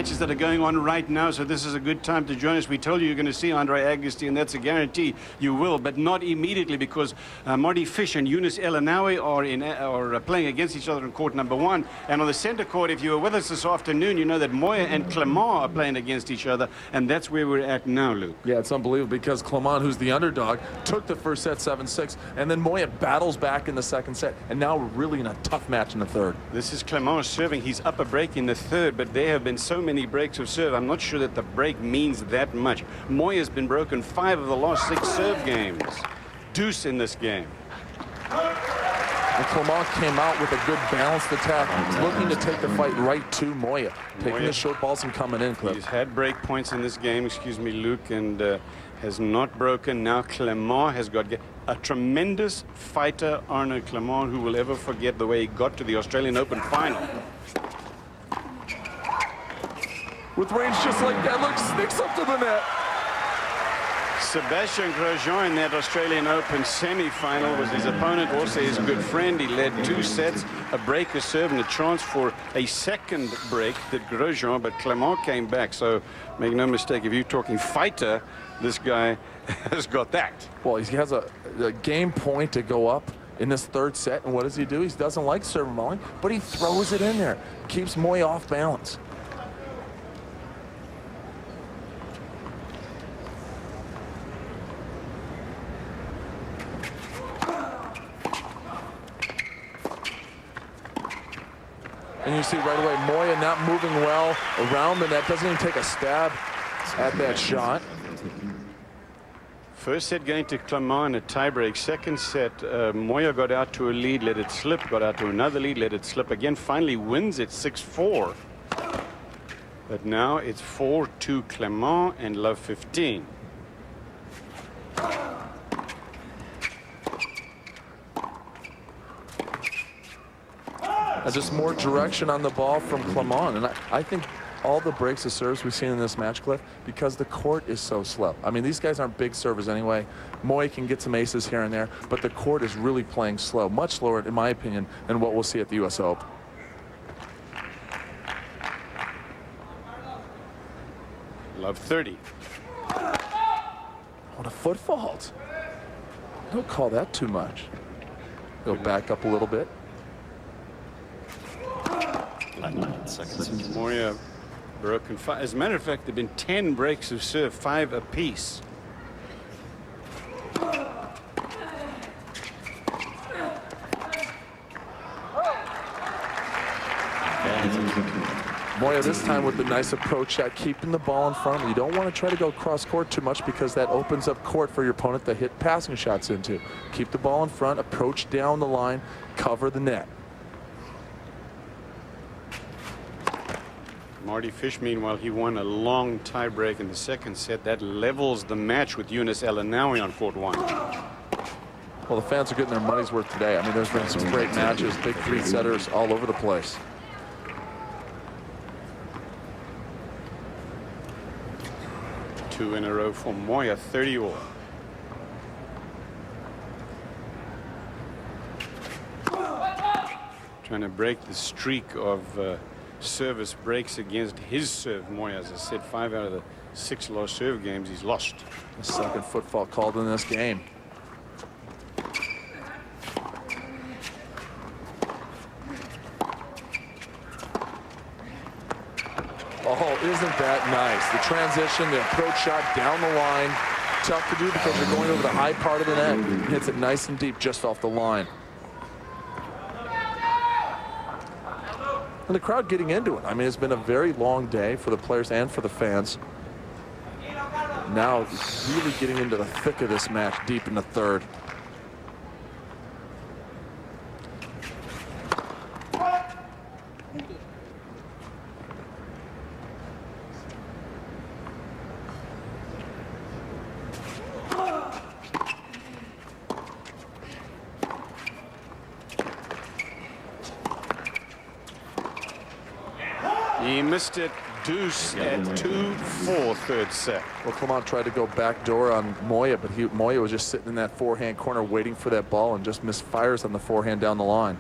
matches that are going on right now, so this is a good time to join us. We told you you're going to see Andre Agassi, and that's a guarantee. You will, but not immediately, because Marty Fish and Younes El Anawi are playing against each other in court number 1. And on the center court, if you were with us this afternoon, you know that Moya and Clement are playing against each other, and that's where we're at now, Luke. Yeah, it's unbelievable, because Clement, who's the underdog, took the first set 7-6, and then Moya battles back in the second set, and now we're really in a tough match in the third. This is Clement serving. He's up a break in the third, but there have been so many breaks of serve. I'm not sure that the break means that much. Moya's been broken 5 of the last 6 serve games. Deuce in this game. And Clement came out with a good balanced attack, looking to take the fight right to Moya, taking the short balls and coming in, Cliff. He's had break points in this game, excuse me, Luke, and has not broken. Now Clement has got a tremendous fighter, Arnaud Clement, who will ever forget the way he got to the Australian Open final. With range just like that, look, sneaks up to the net. Sebastian Grosjean in that Australian Open semi-final was his opponent, also his good friend. He led 2 sets, a break, a serve, and a chance for a second break that Grosjean, but Clement came back. So make no mistake, if you're talking fighter, this guy has got that. Well, he has a game point to go up in this third set, and what does he do? He doesn't like serve mauling, but he throws it in there, keeps Moya off balance. And you see right away Moya not moving well around the net, doesn't even take a stab at that shot. First set going to Clement in a tiebreak. Second set, Moya got out to a lead, let it slip, got out to another lead, let it slip again, finally wins it 6-4. But now it's 4-2 Clement and love 15. Just more direction on the ball from Clement, and I think all the breaks of serves we've seen in this match, Cliff, because the court is so slow. I mean, these guys aren't big servers anyway. Moya can get some aces here and there, but the court is really playing slow, much slower, in my opinion, than what we'll see at the U.S. Open. Love 30. What a foot fault. Don't call that too much. Go back up a little bit. Moya broken 5. As a matter of fact, there have been 10 breaks of serve, 5 apiece. Moya this time with the nice approach shot, keeping the ball in front. You don't want to try to go cross court too much, because that opens up court for your opponent to hit passing shots into. Keep the ball in front, approach down the line, cover the net. Marty Fish, meanwhile, he won a long tiebreak in the second set. That levels the match with Younes El Anawi on court 1. Well, the fans are getting their money's worth today. I mean, there's been some great matches, big 3-setters all over the place. Two in a row for Moya, 30-all. Trying to break the streak of service breaks against his serve. Moya, as I said, 5 out of the 6 lost serve games he's lost. The second foot fault called in this game. Oh, isn't that nice? The transition, the approach shot down the line. Tough to do because you're going over the high part of the net. Hits it nice and deep just off the line. And the crowd getting into it. I mean, it's been a very long day for the players and for the fans. Now really getting into the thick of this match deep in the third. He missed it. Deuce at 2-4 third set. Well, Clement tried to go backdoor on Moya, but Moya was just sitting in that forehand corner waiting for that ball and just misfires on the forehand down the line.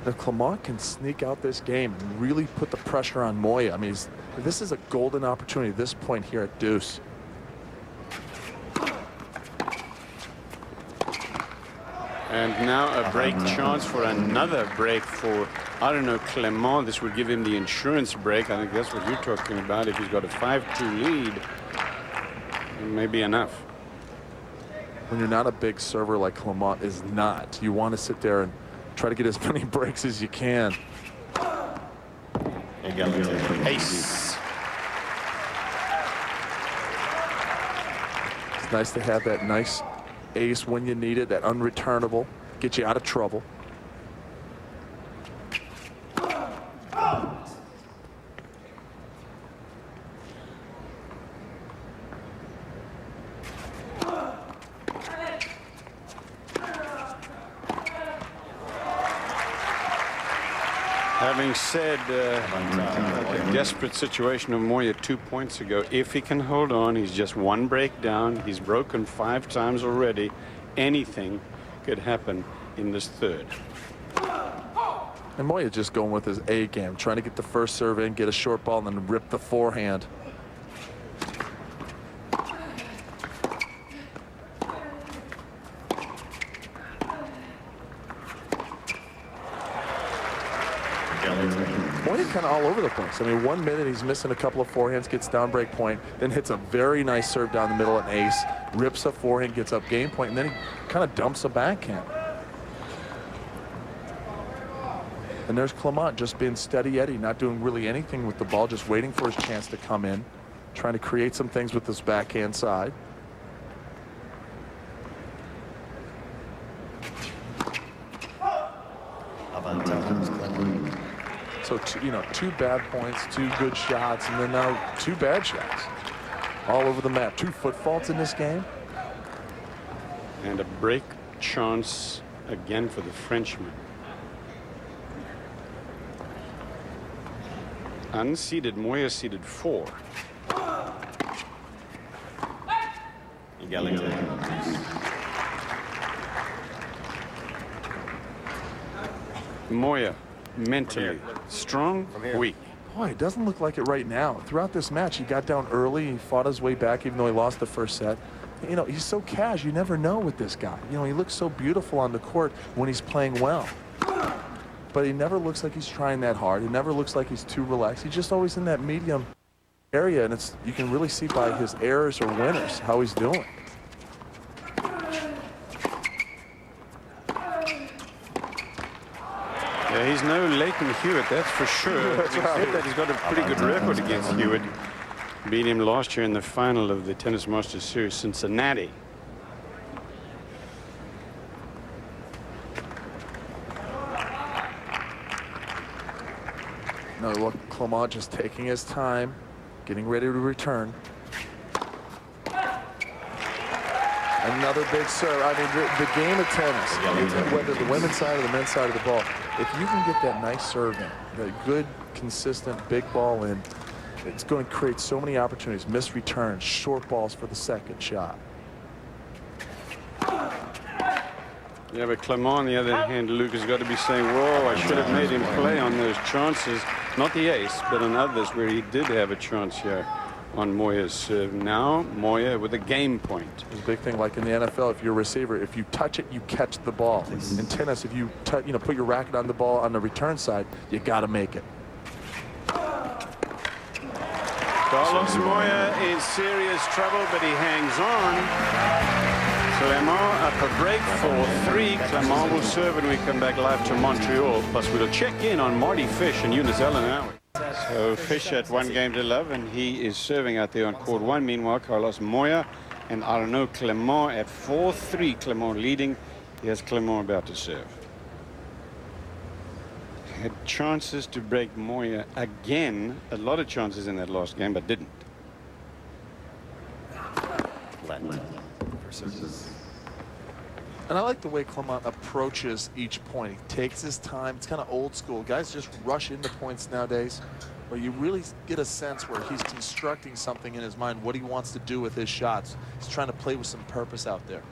If Clement can sneak out this game and really put the pressure on Moya, I mean, this is a golden opportunity at this point here at deuce. And now a break chance for another break for Arnaud Clement. This would give him the insurance break. I think that's what you're talking about. If he's got a 5-2 lead, it may be enough. When you're not a big server like Clement is not, you want to sit there and try to get as many breaks as you can. Ace. It's nice to have that nice ace when you need it, that unreturnable, get you out of trouble. Having said the desperate situation of Moya 2 points ago, if he can hold on, he's just one break down. He's broken 5 times already. Anything could happen in this third. And Moya just going with his A game, trying to get the first serve in, get a short ball, and then rip the forehand. Moya kind of all over the place. I mean, 1 minute he's missing a couple of forehands, gets down break point, then hits a very nice serve down the middle, an ace, rips a forehand, gets up game point, and then he kind of dumps a backhand. And there's Clement just being steady Eddie, not doing really anything with the ball, just waiting for his chance to come in, trying to create some things with this backhand side. So, two bad points, 2 good shots, and then now 2 bad shots. All over the map. 2 foot faults in this game. And a break chance again for the Frenchman. Unseeded, Moya seeded 4. Moya, mentally strong, weak. Boy, it doesn't look like it right now. Throughout this match, he got down early. He fought his way back, even though he lost the first set. You know, he's so cash. You never know with this guy. You know, he looks so beautiful on the court when he's playing well. But he never looks like he's trying that hard. He never looks like he's too relaxed. He's just always in that medium area, and you can really see by his errors or winners how he's doing. Yeah, he's no Leighton Hewitt, that's for sure. That's right. That he's got a pretty good record against Hewitt. Beat him last year in the final of the Tennis Masters Series, Cincinnati. No, look, Clement just taking his time, getting ready to return. Another big serve. I mean, the game of tennis, whether the women's side or the men's side of the ball, if you can get that nice serve in, that good, consistent, big ball in, it's going to create so many opportunities. Missed returns, short balls for the second shot. Yeah, but Clement, on the other hand, Luke has got to be saying, whoa, I should have made him play on those chances. Not the ace, but on others where he did have a chance here on Moya's serve. Now, Moya with a game point. There's a big thing like in the NFL, if you're a receiver, if you touch it, you catch the ball. In tennis, if you put your racket on the ball on the return side, you got to make it. Carlos Moya in serious trouble, but he hangs on. Clement up a break for 3. Clement will serve when we come back live to Montreal. Plus, we'll check in on Marty Fish and Eunice Ellenaui. So Fish at 1-0 and he is serving out there on court 1. Meanwhile, Carlos Moya and Arnaud Clement at 4-3. Clement leading. Here's Clement about to serve. Had chances to break Moya again. A lot of chances in that last game, but didn't. And I like the way Clement approaches each point. He takes his time. It's kind of old school. Guys just rush into points nowadays, where you really get a sense where he's constructing something in his mind, what he wants to do with his shots. He's trying to play with some purpose out there.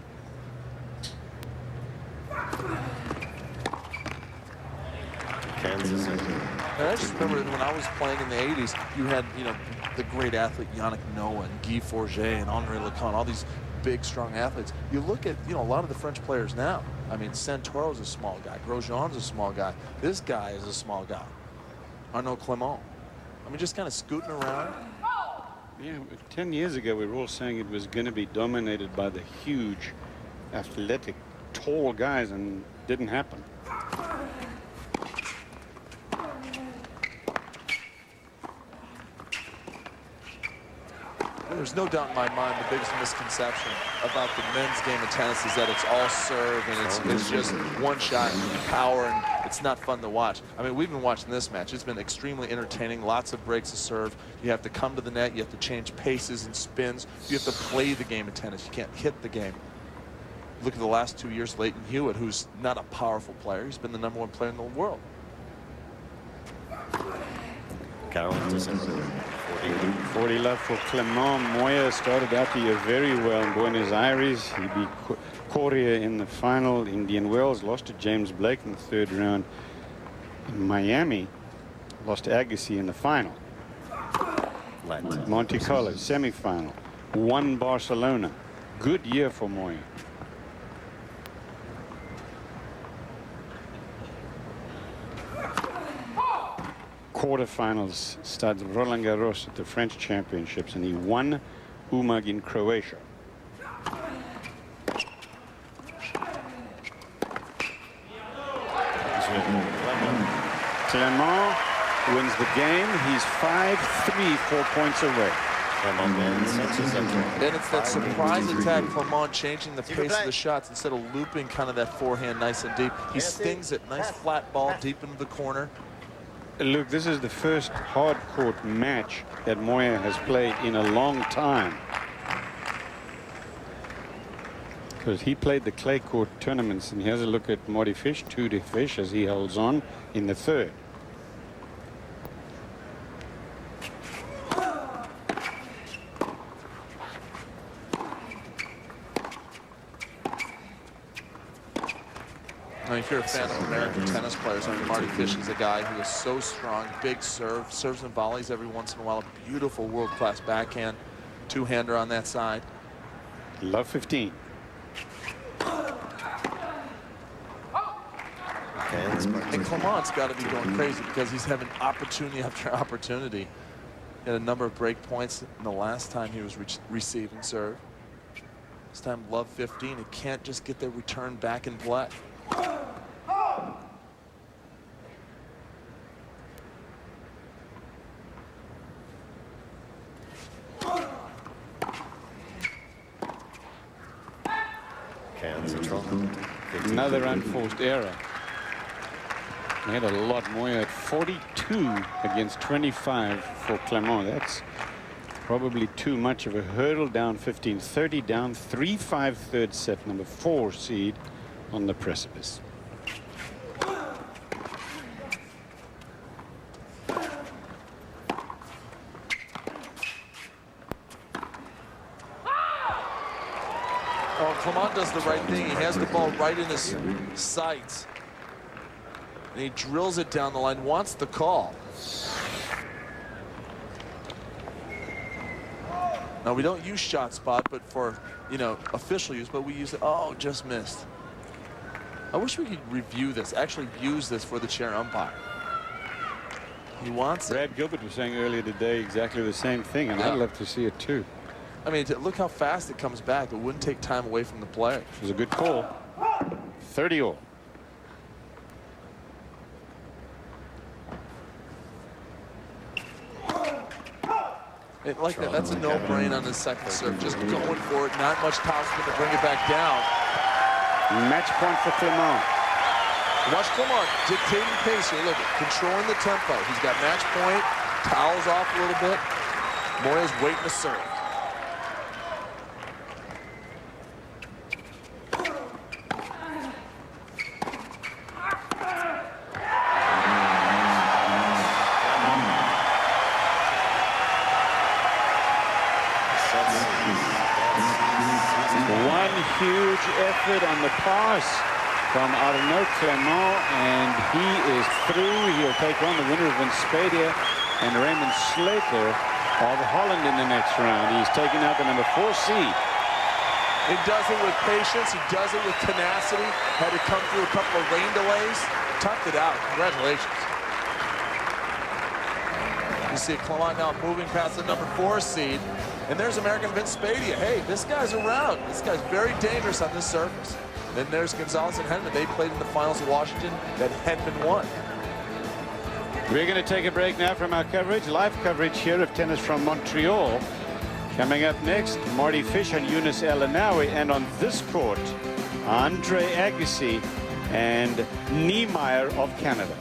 And I just remember when I was playing in the 80s, you had, you know, the great athlete Yannick Noah and Guy Forget and Henri Lecomte, all these big, strong athletes. You look at, you know, a lot of the French players now. I mean, Santoro's a small guy. Grosjean's a small guy. This guy is a small guy. Arnaud Clement. I mean, just kind of scooting around. Yeah, 10 years ago, we were all saying it was going to be dominated by the huge, athletic, tall guys, and it didn't happen. There's no doubt in my mind the biggest misconception about the men's game of tennis is that it's all serve and it's just one shot and power, and it's not fun to watch. I mean, we've been watching this match. It's been extremely entertaining. Lots of breaks of serve. You have to come to the net. You have to change paces and spins. You have to play the game of tennis. You can't hit the game. Look at the last 2 years, Leighton Hewitt, who's not a powerful player. He's been the #1 player in the world. Carlos 40 love for Clement. Moya started out the year very well in Buenos Aires. He beat Correa in the final. Indian Wells lost to James Blake in the 3rd round. In Miami, lost to Agassi in the final. Monte Carlo, semi-final. Won Barcelona. Good year for Moya. Quarterfinals starts Roland Garros at the French Championships, and he won Umag in Croatia. Clement wins the game. He's 5-3, 4 points away. And it's that surprise attack, Clement changing the pace of the shots instead of looping kind of that forehand nice and deep. He stings it, nice flat ball deep into the corner. Look, this is the first hard court match that Moya has played in a long time, because he played the clay court tournaments, and he has a look at Marty Fish, 2 to Fish, as he holds on in the 3rd. Now, if you're a fan of American tennis players, I mean, Marty Fish is a guy who is so strong, big serve, serves and volleys every once in a while, a beautiful world-class backhand, two-hander on that side. Love 15. And Clement's got to be going crazy because he's having opportunity after opportunity. He had a number of break points in the last time he was receiving serve. This time, love 15. He can't just get the return back in play. Another unforced error. He had a lot more at 42 against 25 for Clement. That's probably too much of a hurdle. Down 15, 30 down, 3-5 3rd set, number 4 seed on the precipice. Oh, Clement does the right thing. He has the ball right in his sights. And he drills it down the line, wants the call. Now, we don't use shot spot, but for, you know, official use, but we use it. Oh, just missed. I wish we could review this, actually use this for the chair umpire. He wants it. Brad Gilbert was saying earlier today exactly the same thing, and Yeah. I'd love to see it too. I mean, look how fast it comes back. It wouldn't take time away from the player. It was a good call. 30 all. Like that, that's a no-brain on the second serve. Just going for it. Not much topspin to bring it back down. Match point for Clement. Watch Clement dictating pace here. Look, controlling the tempo. He's got match point. Towels off a little bit. Moya's waiting to serve. Huge effort on the pass. from Arnaud Clement, and he is through. He'll take on the winner of Winspedia and Raymond Slater of Holland in the next round. He's taken out the number 4 seed. He does it with patience. He does it with tenacity. Had to come through a couple of rain delays. Tucked it out. Congratulations. You see Clement now moving past the number 4 seed. And there's American Winspedia. Hey, this guy's around. This guy's very dangerous on this surface. Then there's Gonzalez and Henman. They played in the finals of Washington that Henman won. We're going to take a break now from our coverage, live coverage here of tennis from Montreal. Coming up next, Marty Fish and Younes El Anawy, and on this court, Andre Agassi and Niemeyer of Canada.